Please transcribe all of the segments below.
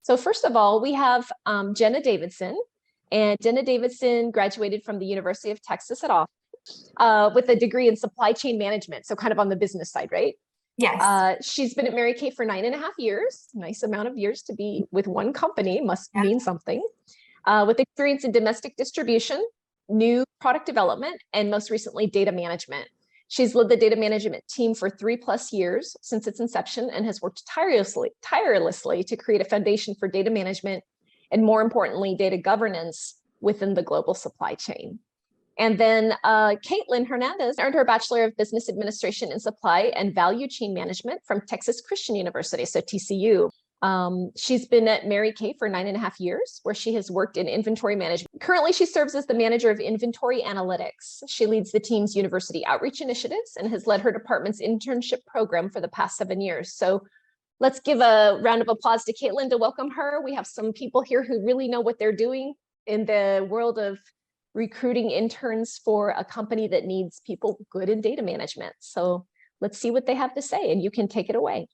So first of all, we have Jena Davidson, and Jena Davidson graduated from the University of Texas at Austin with a degree in supply chain management. So kind of on the business side, right? Yes. She's been at Mary Kay for 9.5 years. Nice amount of years to be with one company, must mean something. With experience in domestic distribution, new product development, and most recently data management. She's led the data management team for 3+ years since its inception and has worked tirelessly to create a foundation for data management and, more importantly, data governance within the global supply chain. And then Katelynn Hernandez earned her Bachelor of Business Administration in Supply and Value Chain Management from Texas Christian University, so TCU. She's been at Mary Kay for 9.5 years, where she has worked in inventory management. Currently, she serves as the manager of inventory analytics. She leads the team's university outreach initiatives and has led her department's internship program for the past 7 years. So let's give a round of applause to Katelynn to welcome her. We have some people here who really know what they're doing in the world of recruiting interns for a company that needs people good in data management. So let's see what they have to say, and you can take it away.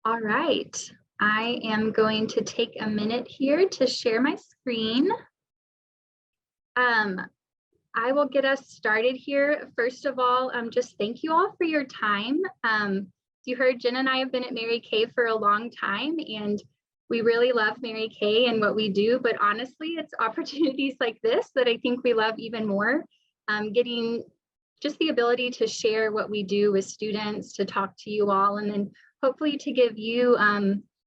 All right, I am going to take a minute here to share my screen. I will get us started here. First of all, just thank you all for your time. You heard Jen and I have been at Mary Kay for a long time, and we really love Mary Kay and what we do, but honestly, it's opportunities like this that I think we love even more. Getting just the ability to share what we do with students, to talk to you all, and then hopefully to give you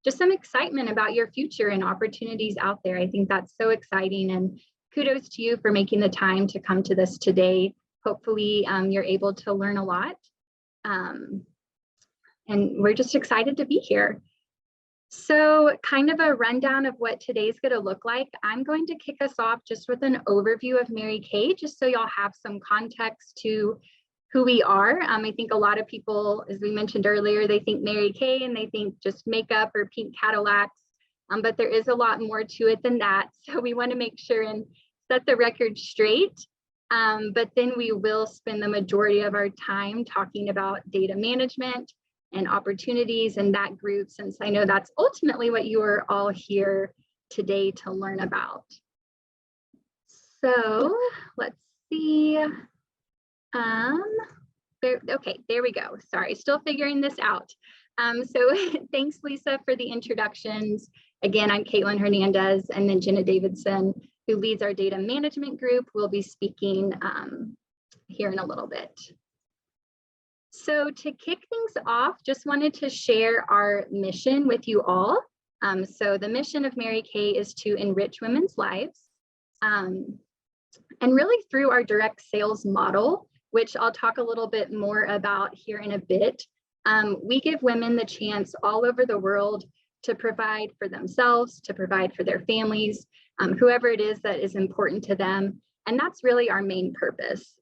just some excitement about your future and opportunities out there. I think that's so exciting, and kudos to you for making the time to come to this today. Hopefully you're able to learn a lot, and we're just excited to be here. So kind of a rundown of what today's going to look like. I'm going to kick us off just with an overview of Mary Kay, just so y'all have some context to who we are. I think a lot of people, as we mentioned earlier, they think Mary Kay and they think just makeup or pink Cadillacs, but there is a lot more to it than that. So we want to make sure and set the record straight. But then we will spend the majority of our time talking about data management and opportunities in that group, since I know that's ultimately what you are all here today to learn about. So let's see. Okay, there we go. Sorry, still figuring this out. So thanks, Lisa, for the introductions. Again, I'm Katelynn Hernandez, and then Jena Davidson, who leads our data management group, will be speaking here in a little bit. So to kick things off, just wanted to share our mission with you all. So the mission of Mary Kay is to enrich women's lives. And really through our direct sales model, which I'll talk a little bit more about here in a bit, we give women the chance all over the world to provide for themselves, to provide for their families, whoever it is that is important to them. And that's really our main purpose.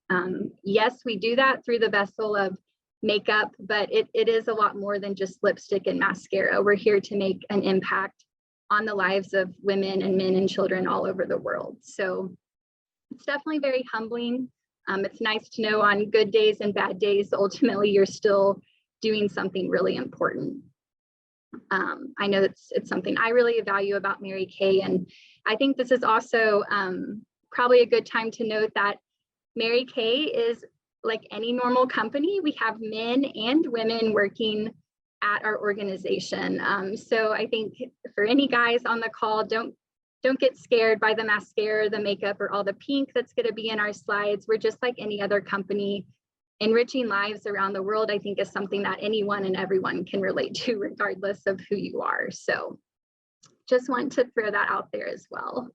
Yes, we do that through the vessel of makeup, but it is a lot more than just lipstick and mascara. We're here to make an impact on the lives of women and men and children all over the world. So it's definitely very humbling. It's nice to know on good days and bad days, ultimately you're still doing something really important. I know it's something I really value about Mary Kay, and I think this is also probably a good time to note that Mary Kay is like any normal company. We have men and women working at our organization. So I think for any guys on the call, don't get scared by the mascara, the makeup, or all the pink that's going to be in our slides. We're just like any other company. Enriching lives around the world, I think, is something that anyone and everyone can relate to, regardless of who you are. So just want to throw that out there as well.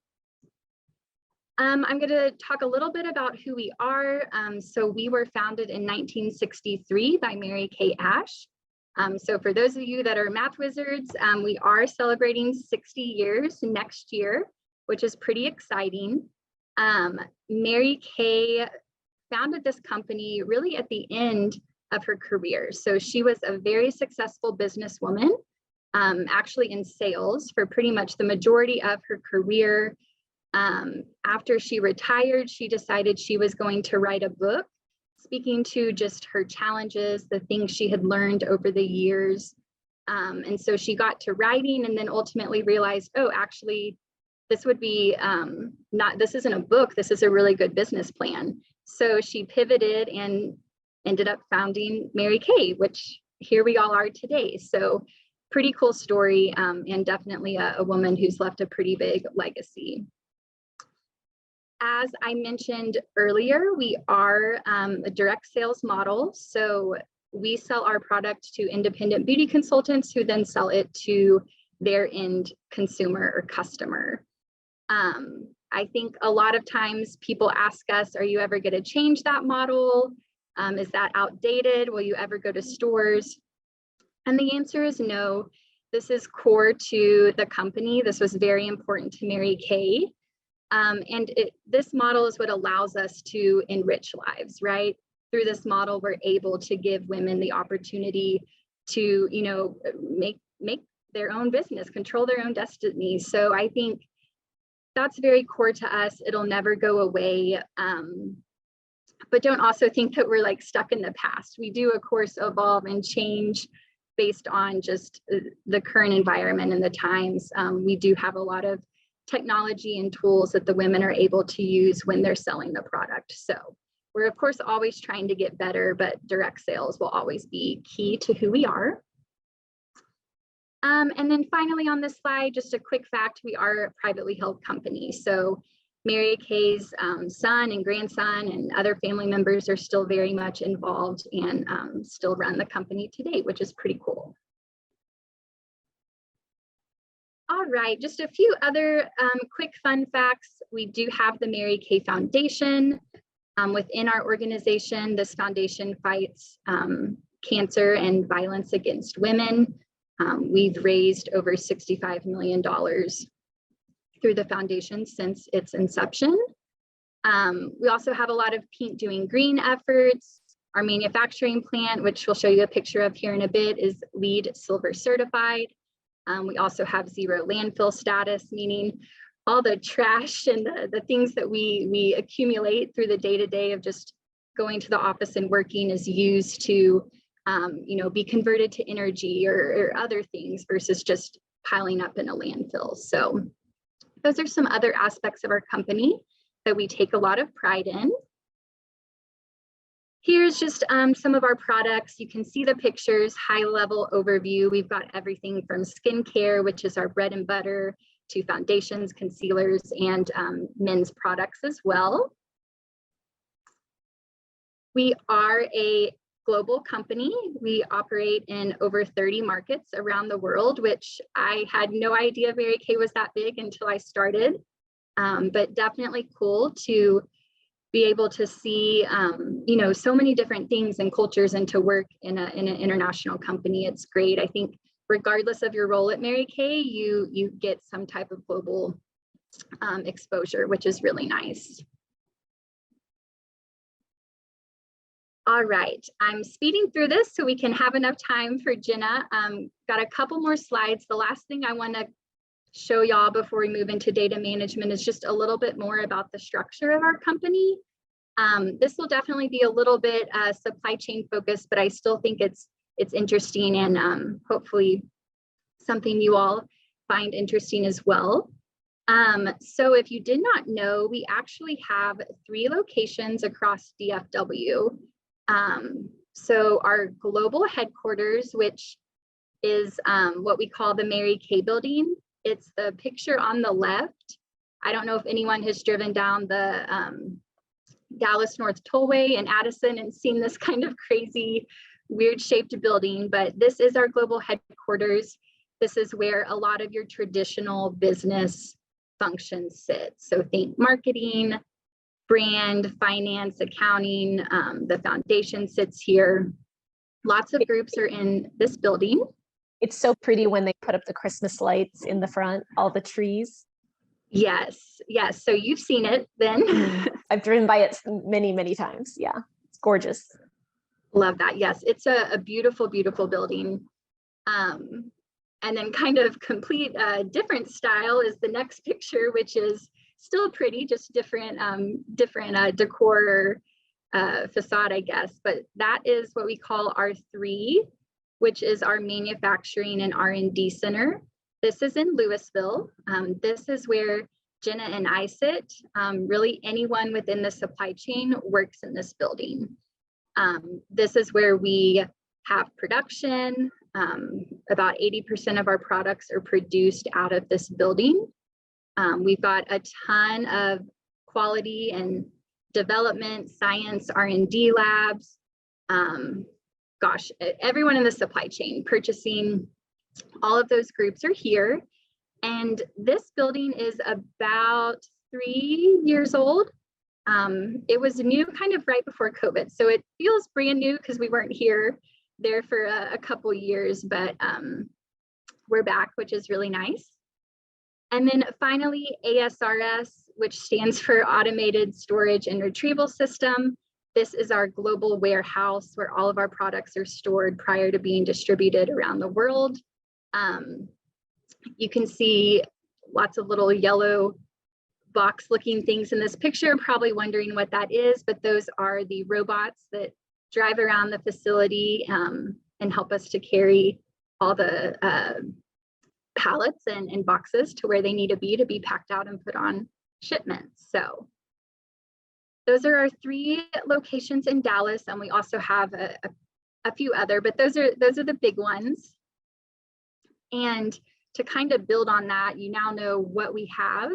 I'm going to talk a little bit about who we are. So we were founded in 1963 by Mary Kay Ash. So for those of you that are math wizards, we are celebrating 60 years next year, which is pretty exciting. Mary Kay founded this company really at the end of her career. So she was a very successful businesswoman, actually in sales for pretty much the majority of her career. After she retired, she decided she was going to write a book speaking to just her challenges, the things she had learned over the years. And so she got to writing and then ultimately realized, oh, actually, this would be this isn't a book, this is a really good business plan. So she pivoted and ended up founding Mary Kay, which here we all are today. So pretty cool story, and definitely a woman who's left a pretty big legacy. As I mentioned earlier, we are a direct sales model. So we sell our product to independent beauty consultants who then sell it to their end consumer or customer. I think a lot of times people ask us, are you ever going to change that model? Is that outdated? Will you ever go to stores? And the answer is no. This is core to the company. This was very important to Mary Kay. And this model is what allows us to enrich lives, right? Through this model, we're able to give women the opportunity to, you know, make their own business, control their own destiny. So I think that's very core to us. It'll never go away. But don't also think that we're like stuck in the past. We do, of course, evolve and change based on just the current environment and the times. We do have a lot of technology and tools that the women are able to use when they're selling the product. So we're, of course, always trying to get better, but direct sales will always be key to who we are. And then finally on this slide, just a quick fact, we are a privately held company. So Mary Kay's son and grandson and other family members are still very much involved and still run the company today, which is pretty cool. All right, just a few other quick fun facts. We do have the Mary Kay Foundation. Within our organization, this foundation fights cancer and violence against women. We've raised over $65 million through the foundation since its inception. We also have a lot of Pink Doing Green efforts. Our manufacturing plant, which we'll show you a picture of here in a bit, is LEED Silver certified. We also have zero landfill status, meaning all the trash and the things that we accumulate through the day-to-day of just going to the office and working is used to be converted to energy or other things versus just piling up in a landfill. So those are some other aspects of our company that we take a lot of pride in. Here's just some of our products. You can see the pictures, high-level overview. We've got everything from skincare, which is our bread and butter, to foundations, concealers, and men's products as well. We are a global company. We operate in over 30 markets around the world, which I had no idea Mary Kay was that big until I started, but definitely cool to be able to see, so many different things and cultures and to work in an international company. It's great. I think regardless of your role at Mary Kay, you get some type of global exposure, which is really nice. All right, I'm speeding through this so we can have enough time for Jena. Got a couple more slides. The last thing I want to show y'all before we move into data management is just a little bit more about the structure of our company. This will definitely be a little bit supply chain focused, but I still think it's interesting and hopefully something you all find interesting as well. So if you did not know, we actually have 3 locations across DFW. So our global headquarters, which is what we call the Mary Kay building. It's the picture on the left. I don't know if anyone has driven down the Dallas North Tollway in Addison and seen this kind of crazy, weird shaped building, but this is our global headquarters. This is where a lot of your traditional business functions sit. So think marketing, brand, finance, accounting, the foundation sits here. Lots of groups are in this building. It's so pretty when they put up the Christmas lights in the front, all the trees. Yes, yes. So you've seen it then. I've driven by it many, many times. Yeah, it's gorgeous. Love that. Yes, it's a beautiful, beautiful building. And then kind of complete different style is the next picture, which is still pretty, just different decor facade, I guess. But that is what we call our 3 which is our manufacturing and R&D center. This is in Louisville. This is where Jena and I sit. Really anyone within the supply chain works in this building. This is where we have production. About 80% of our products are produced out of this building. We've got a ton of quality and development, science, R&D labs. Gosh, everyone in the supply chain, purchasing, all of those groups are here. And this building is about 3 years old. It was new kind of right before COVID. So it feels brand new because we weren't there for a couple years, but we're back, which is really nice. And then finally, ASRS, which stands for Automated Storage and Retrieval System. This is our global warehouse where all of our products are stored prior to being distributed around the world. You can see lots of little yellow box looking things in this picture, probably wondering what that is, but those are the robots that drive around the facility and help us to carry all the pallets and boxes to where they need to be packed out and put on shipments. So those are our 3 locations in Dallas, and we also have a few other, but those are the big ones. And to kind of build on that, you now know what we have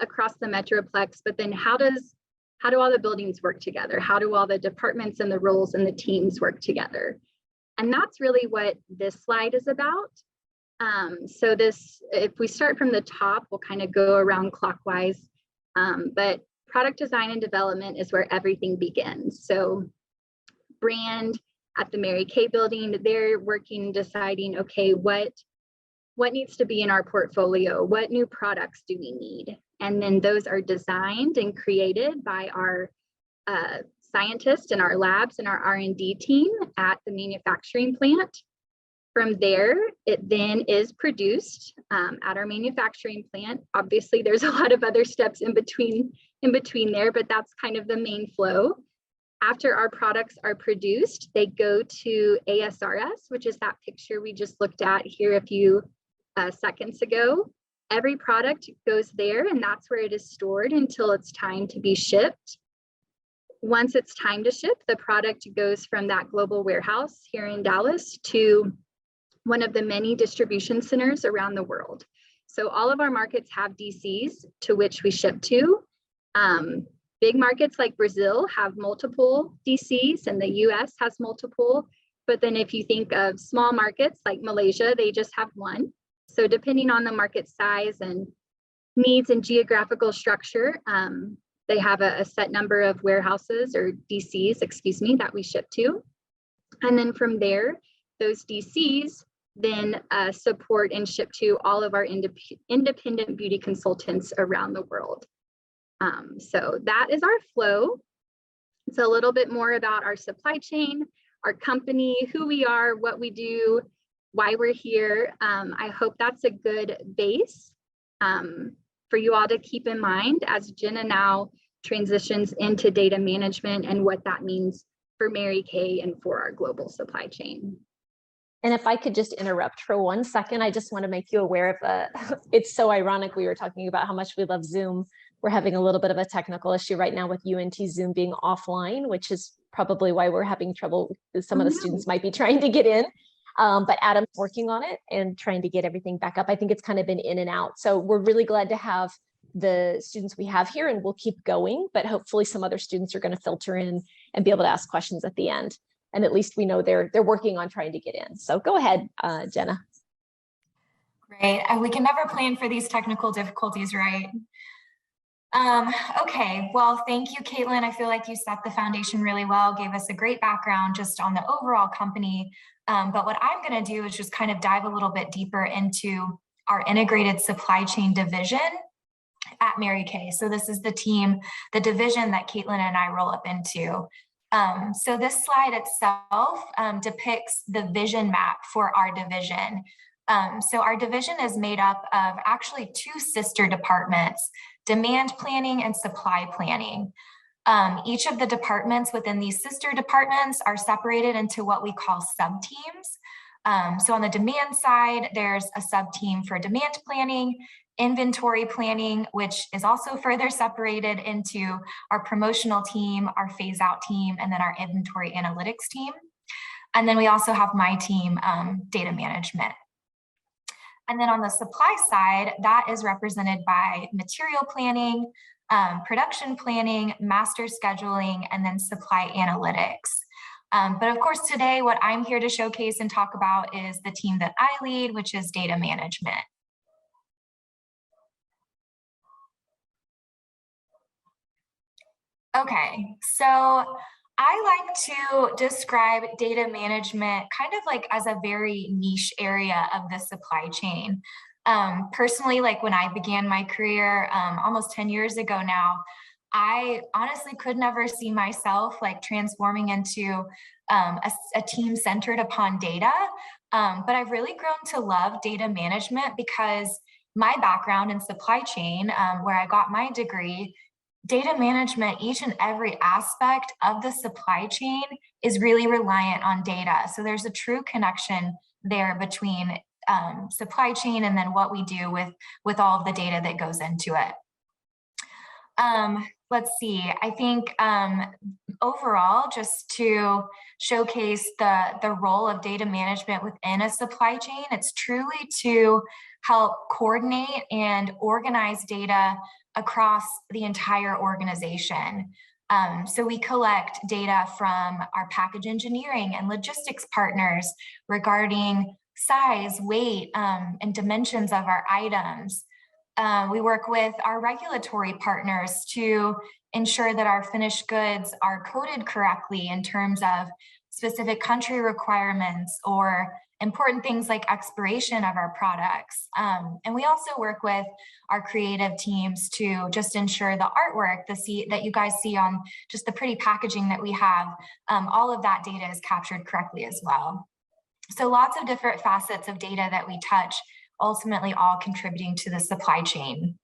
across the Metroplex, but then how do all the buildings work together? How do all the departments and the roles and the teams work together? And that's really what this slide is about. So if we start from the top, we'll kind of go around clockwise, but product design and development is where everything begins. So brand at the Mary Kay building, they're working, deciding, okay, what needs to be in our portfolio? What new products do we need? And then those are designed and created by our scientists in our labs and our R&D team at the manufacturing plant. From there, it then is produced at our manufacturing plant. Obviously, there's a lot of other steps in between there, but that's kind of the main flow. After our products are produced, they go to ASRS, which is that picture we just looked at here a few seconds ago. Every product goes there, and that's where it is stored until it's time to be shipped. Once it's time to ship, the product goes from that global warehouse here in Dallas to one of the many distribution centers around the world. So all of our markets have DCs to which we ship to. Big markets like Brazil have multiple DCs, and the US has multiple. But then if you think of small markets like Malaysia, they just have one. So depending on the market size and needs and geographical structure, they have a set number of warehouses or DCs, excuse me, that we ship to. And then from there, those DCs then support and ship to all of our independent beauty consultants around the world. So that is our flow. It's a little bit more about our supply chain, our company, who we are, what we do, why we're here. I hope that's a good base for you all to keep in mind as Jena now transitions into data management and what that means for Mary Kay and for our global supply chain. And if I could just interrupt for 1 second, I just want to make you aware of it's so ironic. We were talking about how much we love Zoom. We're having a little bit of a technical issue right now with UNT Zoom being offline, which is probably why we're having trouble. Some of the students might be trying to get in, but Adam's working on it and trying to get everything back up. I think it's kind of been in and out. So we're really glad to have the students we have here, and we'll keep going, but hopefully some other students are going to filter in and be able to ask questions at the end. And at least we know they're working on trying to get in. So go ahead, Jena. Great. We can never plan for these technical difficulties, right? Okay, well, thank you, Katelynn. I feel like you set the foundation really well, gave us a great background just on the overall company. But what I'm going to do is just kind of dive a little bit deeper into our integrated supply chain division at Mary Kay. So this is the team, the division that Katelynn and I roll up into. So this slide itself depicts the vision map for our division. So our division is made up of actually 2 sister departments, demand planning and supply planning. Each of the departments within these sister departments are separated into what we call sub-teams. So on the demand side, there's a sub-team for demand planning, inventory planning, which is also further separated into our promotional team, our phase out team, and then our inventory analytics team. And then we also have my team, data management. And then on the supply side, that is represented by material planning, production planning, master scheduling, and then supply analytics. But of course, today, what I'm here to showcase and talk about is the team that I lead, which is data management. Okay, so I like to describe data management kind of like as a very niche area of the supply chain. Personally, like when I began my career almost 10 years ago now, I honestly could never see myself like transforming into a team centered upon data. But I've really grown to love data management because my background in supply chain, where I got my degree, data management, each and every aspect of the supply chain is really reliant on data. So there's a true connection there between supply chain and then what we do with all of the data that goes into it. Let's see, I think overall, just to showcase the role of data management within a supply chain, it's truly to help coordinate and organize data across the entire organization. So we collect data from our package engineering and logistics partners regarding size, weight, and dimensions of our items. We work with our regulatory partners to ensure that our finished goods are coded correctly in terms of specific country requirements or important things like expiration of our products. And we also work with our creative teams to just ensure the artwork that you guys see on just the pretty packaging that we have, all of that data is captured correctly as well. So lots of different facets of data that we touch, ultimately all contributing to the supply chain.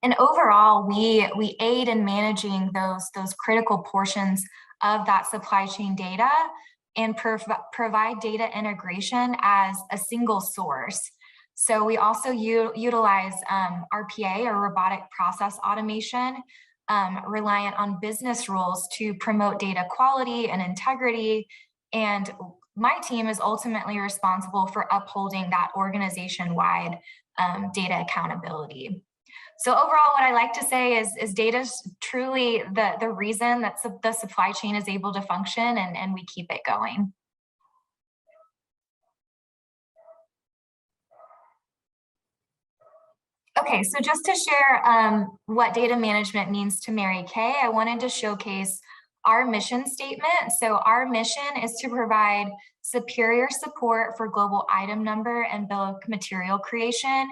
And overall, we aid in managing those critical portions of that supply chain data and provide data integration as a single source. So we also utilize RPA, or robotic process automation, reliant on business rules to promote data quality and integrity. And my team is ultimately responsible for upholding that organization-wide data accountability. So overall, what I like to say is data is truly the reason that the supply chain is able to function, and we keep it going. Okay, so just to share what data management means to Mary Kay, I wanted to showcase our mission statement. So our mission is to provide superior support for global item number and bill of material creation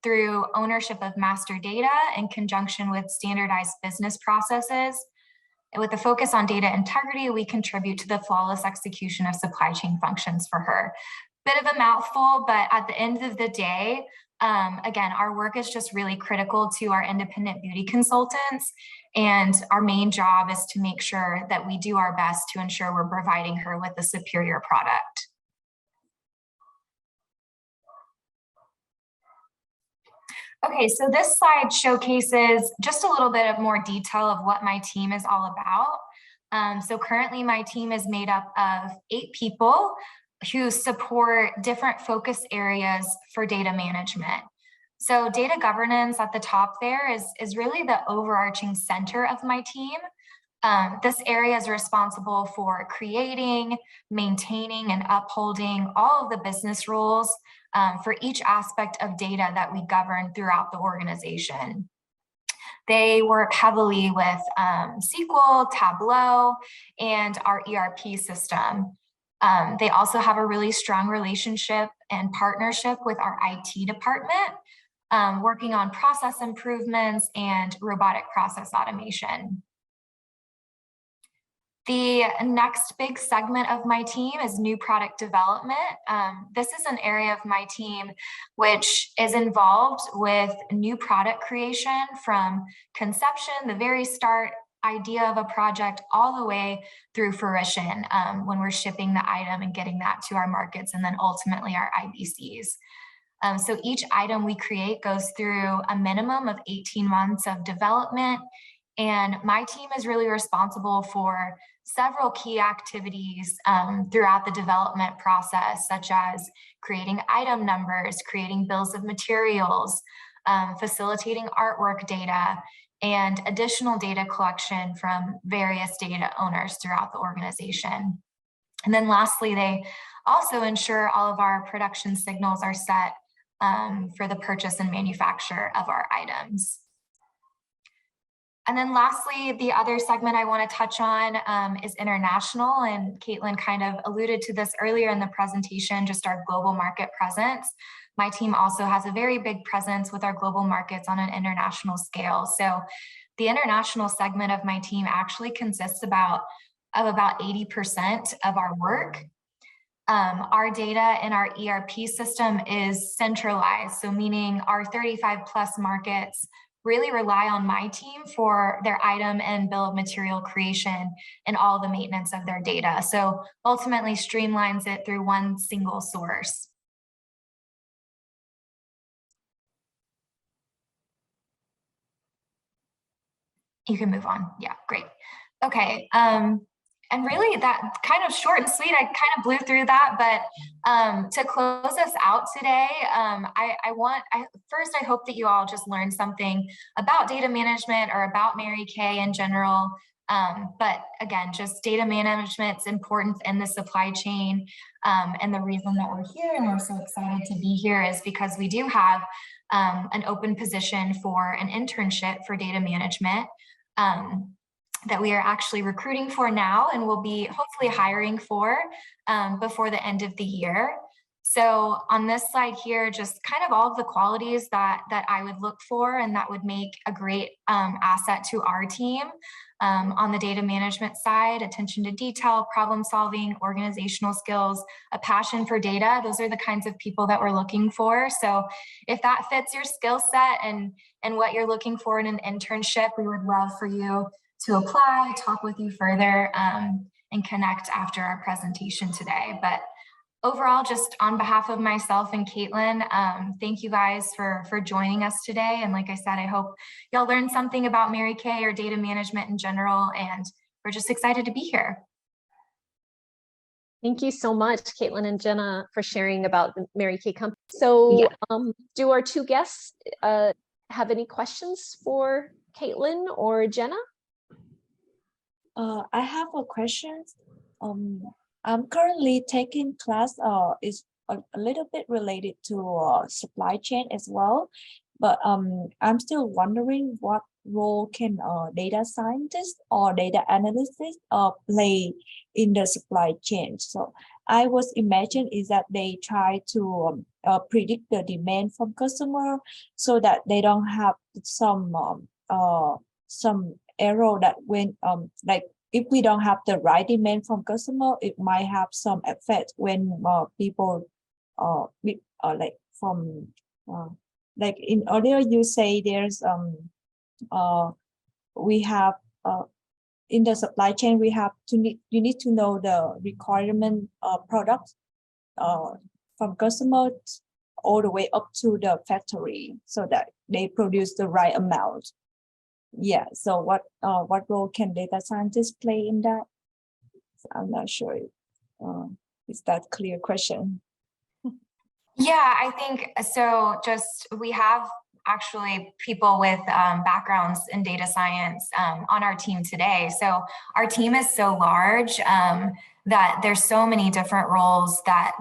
through ownership of master data in conjunction with standardized business processes. And with a focus on data integrity, we contribute to the flawless execution of supply chain functions for her. Bit of a mouthful, but at the end of the day, again, our work is just really critical to our independent beauty consultants. And our main job is to make sure that we do our best to ensure we're providing her with a superior product. Okay, so this slide showcases just a little bit of more detail of what my team is all about. So currently my team is made up of 8 people who support different focus areas for data management. So data governance at the top there is really the overarching center of my team. This area is responsible for creating, maintaining, and upholding all of the business rules for each aspect of data that we govern throughout the organization. They work heavily with SQL, Tableau, and our ERP system. They also have a really strong relationship and partnership with our IT department, working on process improvements and robotic process automation. The next big segment of my team is new product development. This is an area of my team which is involved with new product creation from conception, the very start, idea of a project all the way through fruition when we're shipping the item and getting that to our markets and then ultimately our IBCs. So each item we create goes through a minimum of 18 months of development, and my team is really responsible for several key activities throughout the development process, such as creating item numbers, creating bills of materials, facilitating artwork data, and additional data collection from various data owners throughout the organization. And then lastly, they also ensure all of our production signals are set for the purchase and manufacture of our items. And then lastly, the other segment I want to touch on is international, and Katelynn kind of alluded to this earlier in the presentation, just our global market presence. My team also has a very big presence with our global markets on an international scale. So the international segment of my team actually consists of about 80% of our work. Our data in our ERP system is centralized, so meaning our 35 plus markets really rely on my team for their item and bill of material creation and all the maintenance of their data. So ultimately streamlines it through one single source. You can move on. Yeah, great. Okay. And really that kind of short and sweet, I kind of blew through that, but to close us out today, first, I hope that you all just learned something about data management or about Mary Kay in general. But again, just data management's importance in the supply chain. And the reason that we're here and we're so excited to be here is because we do have an open position for an internship for data management. That we are actually recruiting for now and will be hopefully hiring for before the end of the year. So on this slide here, just kind of all of the qualities that I would look for and that would make a great asset to our team. On the data management side, attention to detail, problem solving, organizational skills, a passion for data. Those are the kinds of people that we're looking for. So if that fits your skill set and what you're looking for in an internship, we would love for you to apply, talk with you further, and connect after our presentation today. But overall, just on behalf of myself and Katelynn, thank you guys for joining us today. And like I said, I hope y'all learned something about Mary Kay or data management in general, and we're just excited to be here. Thank you so much, Katelynn and Jena, for sharing about the Mary Kay company. So yeah. Do our two guests have any questions for Katelynn or Jena? I have a question. I'm currently taking class is a little bit related to supply chain as well, but I'm still wondering what role can data scientists or data analysts play in the supply chain. So I was imagining is that they try to predict the demand from customer so that they don't have some error that when like if we don't have the right demand from customer, it might have some effect when people like from like in earlier you say there's we have in the supply chain we have to you need to know the requirement product from customers all the way up to the factory so that they produce the right amount. Yeah, so what role can data scientists play in that? I'm not sure. Is that clear question? Yeah, I think so. Just we have actually people with backgrounds in data science on our team today. So our team is so large that there's so many different roles that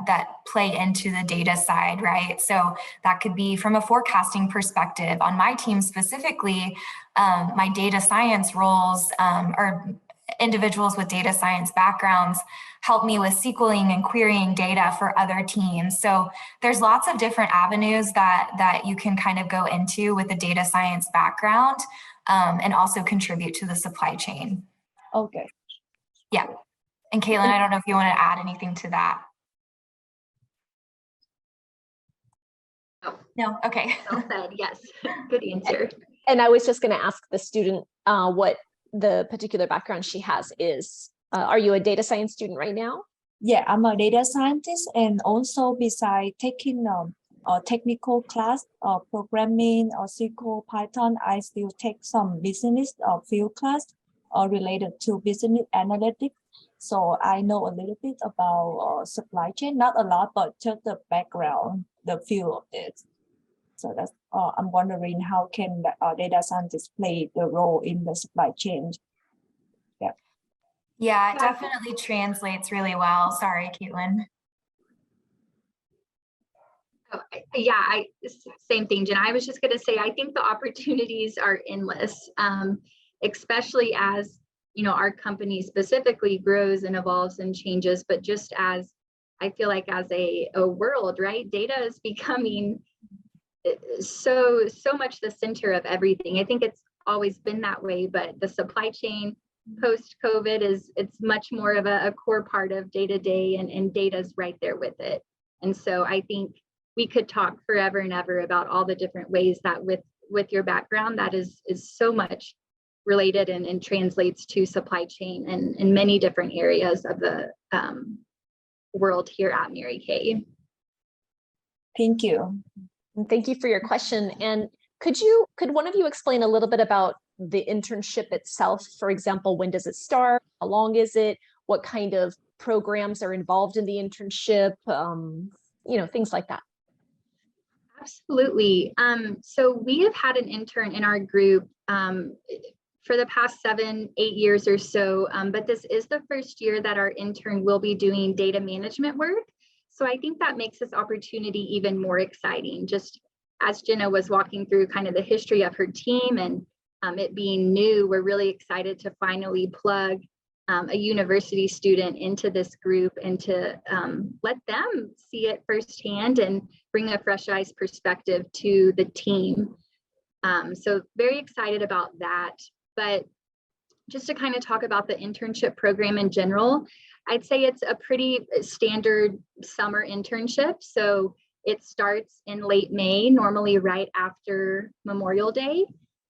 play into the data side, right? So that could be from a forecasting perspective. On my team specifically, my data science roles or individuals with data science backgrounds help me with SQLing and querying data for other teams. So there's lots of different avenues that you can kind of go into with a data science background and also contribute to the supply chain. Okay. Yeah. And Katelynn, I don't know if you want to add anything to that. No? Okay. Well said, yes. Good answer. And I was just going to ask the student what the particular background she has is. Are you a data science student right now? Yeah, I'm a data scientist, and also beside taking a technical class, programming or SQL, Python, I still take some business field class related to business analytics. So I know a little bit about supply chain, not a lot, but just the background, the field of it. So that's I'm wondering how can data scientists play the role in the supply chain. Yeah. Yeah, it definitely translates really well. Sorry, Katelynn. Oh, yeah, same thing, Jen. I was just going to say, I think the opportunities are endless, especially as, you know, our company specifically grows and evolves and changes, but just as I feel like as a world, right, data is becoming so much the center of everything. I think it's always been that way, but the supply chain post-COVID it's much more of a core part of day-to-day, and data's right there with it. And so I think we could talk forever and ever about all the different ways that with your background that is so much related and translates to supply chain and in many different areas of the world here at Mary Kay. Thank you. And thank you for your question. And could one of you explain a little bit about the internship itself? For example, when does it start? How long is it? What kind of programs are involved in the internship? You know, things like that. Absolutely. So we have had an intern in our group for the past 7-8 years or so, but this is the first year that our intern will be doing data management work. So I think that makes this opportunity even more exciting. Just as Jena was walking through kind of the history of her team and it being new, we're really excited to finally plug a university student into this group and to let them see it firsthand and bring a fresh eyes perspective to the team. So very excited about that. But just to kind of talk about the internship program in general, I'd say it's a pretty standard summer internship. So it starts in late May, normally right after Memorial Day.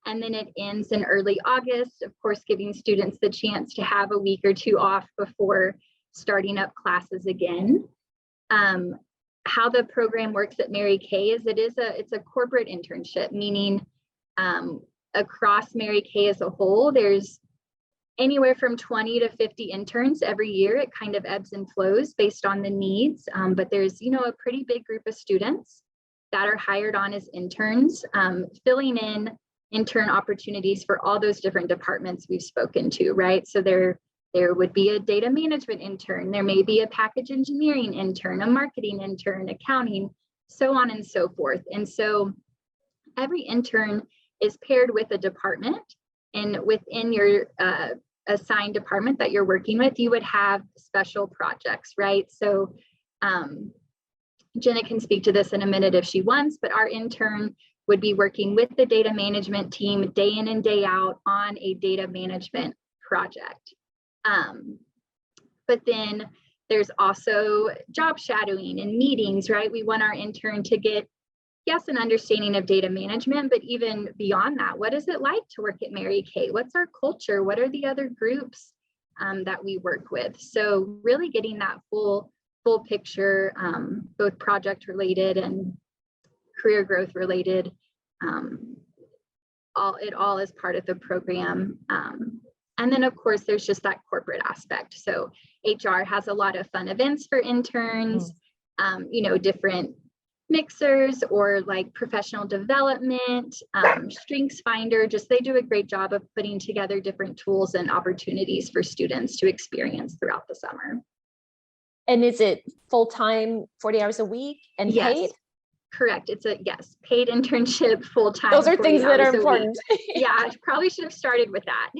And then it ends in early August, of course, giving students the chance to have a week or two off before starting up classes again. How the program works at Mary Kay is it's a corporate internship, meaning across Mary Kay as a whole, there's anywhere from 20 to 50 interns every year. It kind of ebbs and flows based on the needs, but there's, you know, a pretty big group of students that are hired on as interns, filling in intern opportunities for all those different departments we've spoken to, right? So there would be a data management intern, there may be a package engineering intern, a marketing intern, accounting, so on and so forth. And so every intern is paired with a department, and within your assigned department that you're working with, you would have special projects, right? So Jena can speak to this in a minute if she wants, but our intern would be working with the data management team day in and day out on a data management project. But then there's also job shadowing and meetings, right? We want our intern to get, yes, an understanding of data management, but even beyond that, what is it like to work at Mary Kay? What's our culture? What are the other groups that we work with? So really getting that full picture, both project related and career growth related, it all is part of the program. And then of course, there's just that corporate aspect. So HR has a lot of fun events for interns, you know, different mixers or like professional development, Strengths Finder, just they do a great job of putting together different tools and opportunities for students to experience throughout the summer. And is it full-time, 40 hours a week and Yes, paid? Correct. It's a paid internship, full-time. Those are things that are important. Yeah, I probably should have started with that.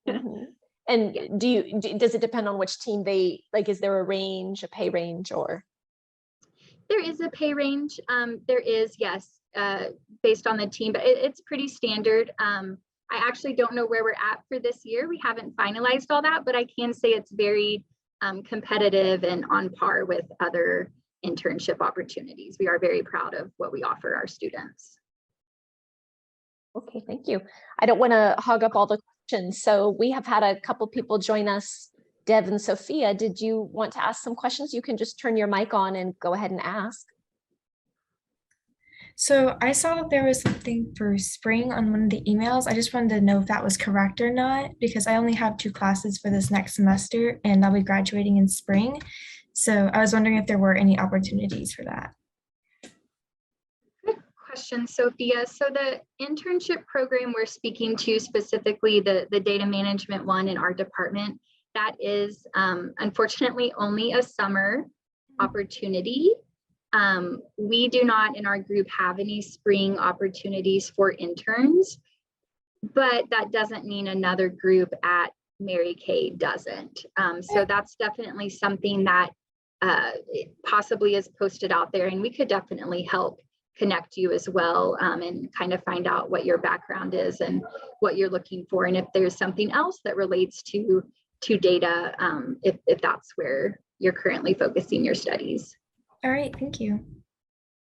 Mm-hmm. And yeah. Does it depend on which team is there a range, a pay range, or? There is a pay range. There is, yes, based on the team, but it's pretty standard. I actually don't know where we're at for this year. We haven't finalized all that, but I can say it's very competitive and on par with other internship opportunities. We are very proud of what we offer our students. Okay, thank you. I don't want to hog up all the So we have had a couple people join us, Dev and Sophia. Did you want to ask some questions? You can just turn your mic on and go ahead and ask. So I saw that there was something for spring on one of the emails. I just wanted to know if that was correct or not, because I only have 2 classes for this next semester and I'll be graduating in spring. So I was wondering if there were any opportunities for that. Good question, Sophia. So the internship program we're speaking to, specifically the data management one in our department, that is unfortunately only a summer opportunity. We do not in our group have any spring opportunities for interns, but that doesn't mean another group at Mary Kay doesn't. So that's definitely something that possibly is posted out there, and we could definitely help connect you as well, and kind of find out what your background is and what you're looking for, and if there's something else that relates to data, if that's where you're currently focusing your studies. All right, thank you.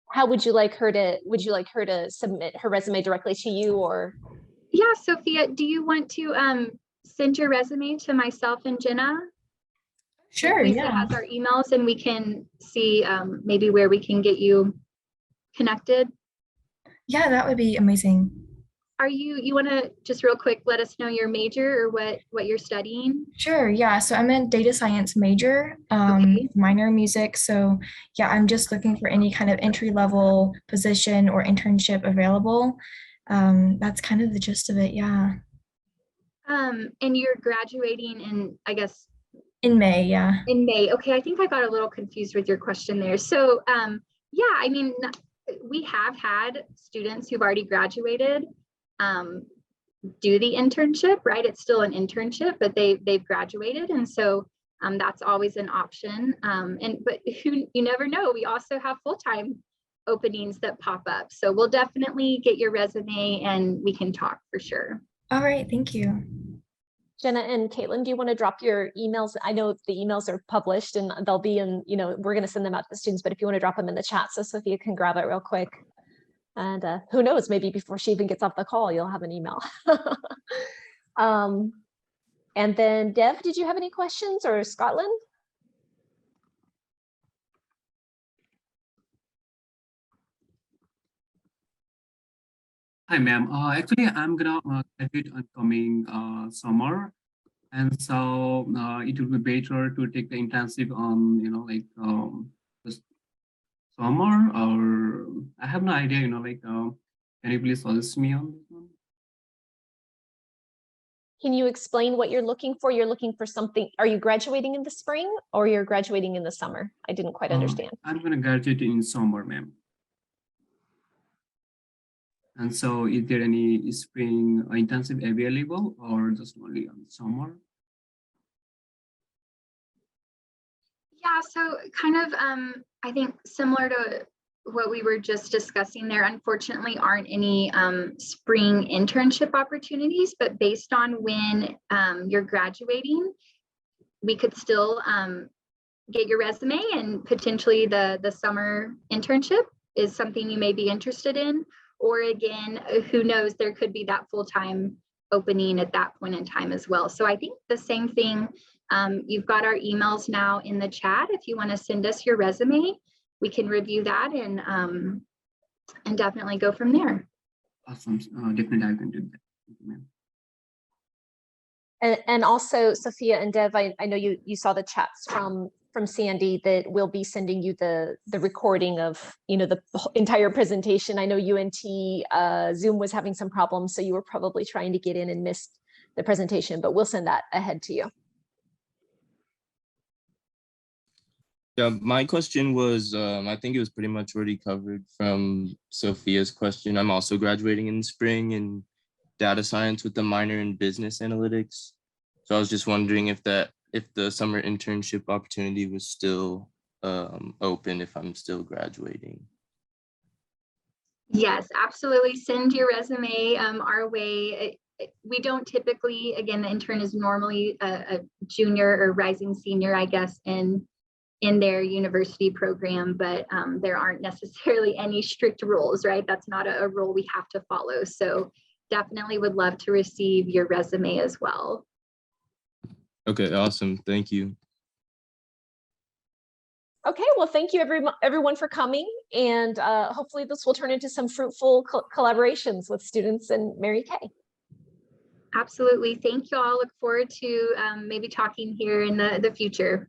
How would you like her to submit her resume directly to you, or? Yeah, Sophia, do you want to send your resume to myself and Jena? Sure, Lisa yeah. has our emails and we can see maybe where we can get you connected. Yeah, that would be amazing. Are you want to just real quick let us know your major or what you're studying? Sure, yeah. So I'm a data science major, Okay. minor in music. So yeah, I'm just looking for any kind of entry-level position or internship available. That's kind of the gist of it, yeah. And you're graduating in, I guess, In May, yeah. in May. Okay, I think I got a little confused with your question there. So yeah, I mean, we have had students who've already graduated do the internship, right? It's still an internship, but they've graduated, and so that's always an option. But you never know. We also have full-time openings that pop up, so we'll definitely get your resume and we can talk for sure. All right, thank you. Jena and Katelynn, do you want to drop your emails? I know the emails are published and they'll be in, we're going to send them out to the students, but if you want to drop them in the chat so Sophia can grab it real quick. And who knows, maybe before she even gets off the call, you'll have an email. And then Dev, did you have any questions, or Scotland? Hi, ma'am. Actually, I'm gonna graduate on coming summer, and so it would be better to take the intensive on, this summer, or I have no idea. Can you please suggest me on this one? Can you explain what you're looking for? You're looking for something. Are you graduating in the spring or you're graduating in the summer? I didn't quite understand. I'm gonna graduate in summer, ma'am. And so is there any spring intensive available or just only on summer? Yeah, so kind of, I think similar to what we were just discussing, there unfortunately aren't any spring internship opportunities, but based on when you're graduating, we could still get your resume, and potentially the summer internship is something you may be interested in. Or again, who knows, there could be that full-time opening at that point in time as well. So I think the same thing, you've got our emails now in the chat. If you want to send us your resume, we can review that and definitely go from there. Awesome. Definitely I can do that. Thank you, ma'am. And also, Sophia and Dev, I know you saw the chats from Sandy that we'll be sending you the recording of the entire presentation. I know UNT Zoom was having some problems, so you were probably trying to get in and missed the presentation, but we'll send that ahead to you. Yeah, my question was, I think it was pretty much already covered from Sophia's question. I'm also graduating in spring in data science with a minor in business analytics. So I was just wondering if the summer internship opportunity was still open if I'm still graduating. Yes, absolutely. Send your resume our way. We don't typically, again, the intern is normally a junior or rising senior, I guess, in their university program, but there aren't necessarily any strict rules, right? That's not a rule we have to follow. So definitely would love to receive your resume as well. Okay, awesome. Thank you. Okay, well, thank you everyone for coming, and hopefully this will turn into some fruitful collaborations with students and Mary Kay. Absolutely. Thank you all. Look forward to maybe talking here in the future.